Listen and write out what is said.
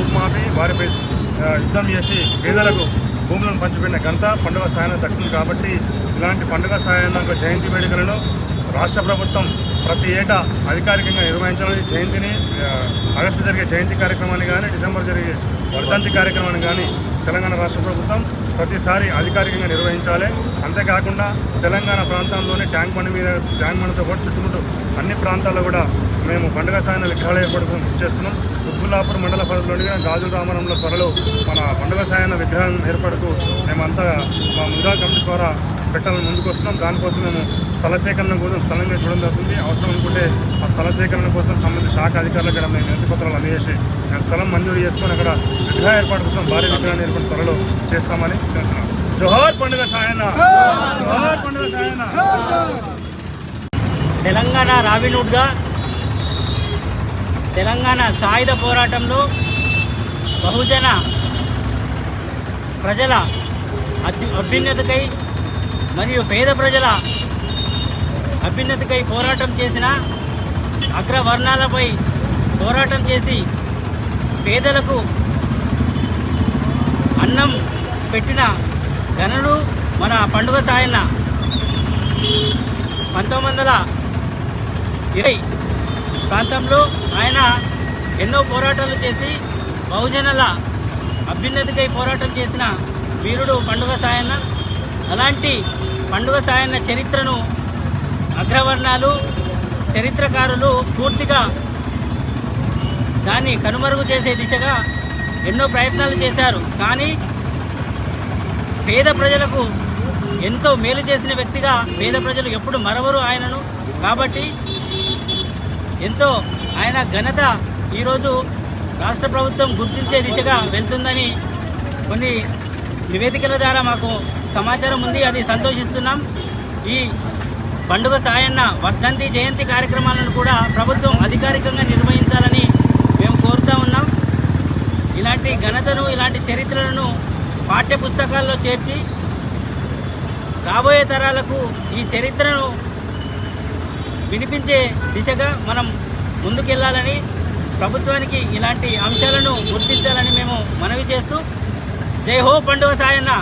రూపుమాపి వారిపై యుద్ధం చేసి పేదలకు భూములను పంచిపెట్టిన ఘనత పండుగ సాయన దక్కుతుంది. కాబట్టి ఇలాంటి పండుగ సాయన జయంతి వేడుకలను రాష్ట్ర ప్రభుత్వం ప్రతి ఏటా అధికారికంగా నిర్వహించాలని, జయంతిని ఆగస్టు జరిగే జయంతి కార్యక్రమాన్ని కానీ, డిసెంబర్ జరిగే వర్ధంతి కార్యక్రమాన్ని కానీ తెలంగాణ రాష్ట్ర ప్రభుత్వం ప్రతిసారి అధికారికంగా నిర్వహించాలి. అంతేకాకుండా తెలంగాణ ప్రాంతంలోని ట్యాంక్ బండ్తో పాటు చుట్టుముట్టు అన్ని ప్రాంతాల్లో కూడా మేము పండుగ సాయన విగ్రహాల ఏర్పాటు చేస్తున్నాం. ఉబ్బులాపూర్ మండల పరిధిలోని గాజుల రామరంలో త్వరలో మన పండుగ సాయన విగ్రహం ఏర్పాటుకు మేమంతా మా ముద్రా కమిటీ ద్వారా పెట్టాలని ముందుకు వస్తున్నాం. దానికోసం మేము స్థల సేకరణ కోసం స్థలంగా చూడడం జరుగుతుంది. అవసరం అనుకుంటే ఆ స్థల సేకరణ కోసం సంబంధించిన శాఖ అధికారులకు కూడా మేము వినతి పత్రాలు అందజేసి మేము స్థలం మంజూరు చేసుకొని అక్కడ విగ్రహ ఏర్పాటు కోసం భారీ విగ్రహాన్ని ఏర్పాటు త్వరలో చేస్తామని తెలుస్తున్నాం. జోహార్ పండుగ సాయన, జోహార్ పండుగ సాయన. తెలంగాణ రాబిన్హుడ్గా తెలంగాణ సాయుధ పోరాటంలో బహుజన ప్రజల అభ్యున్నతికై మరియు పేద ప్రజల అభ్యున్నతికై పోరాటం చేసిన, అగ్రవర్ణాలపై పోరాటం చేసి పేదలకు అన్నం పెట్టిన ఘనుడు మన పండుగ సాయన్న. 1920 ప్రాంతంలో ఆయన ఎన్నో పోరాటాలు చేసి బహుజనుల అభ్యున్నతికై పోరాటం చేసిన వీరుడు పండుగ సాయన్న. అలాంటి పండుగ సాయన్న చరిత్రను అగ్రవర్ణాలు, చరిత్రకారులు పూర్తిగా దాన్ని కనుమరుగు చేసే దిశగా ఎన్నో ప్రయత్నాలు చేశారు. కానీ పేద ప్రజలకు ఎంతో మేలు చేసిన వ్యక్తిగా పేద ప్రజలు ఎప్పుడు మరవరు ఆయనను. కాబట్టి ఎంతో ఆయన ఘనత ఈరోజు రాష్ట్ర ప్రభుత్వం గుర్తించే దిశగా వెళ్తుందని కొన్ని నివేదికల ద్వారా మాకు సమాచారం ఉంది. అది సంతోషిస్తున్నాం. ఈ పండుగ సాయన్న వర్ధంతి, జయంతి కార్యక్రమాలను కూడా ప్రభుత్వం అధికారికంగా నిర్వహించాలని మేము కోరుతూ ఉన్నాం. ఇలాంటి ఘనతను, ఇలాంటి చరిత్రలను పాఠ్య పుస్తకాల్లో చేర్చి రాబోయే తరాలకు ఈ చరిత్రను వినిపించే దిశగా మనం ముందుకెళ్లాలని, ప్రభుత్వానికి ఇలాంటి అంశాలను గుర్తించాలని మేము మనవి చేస్తూ, జై హో పండుగ సాయన్న.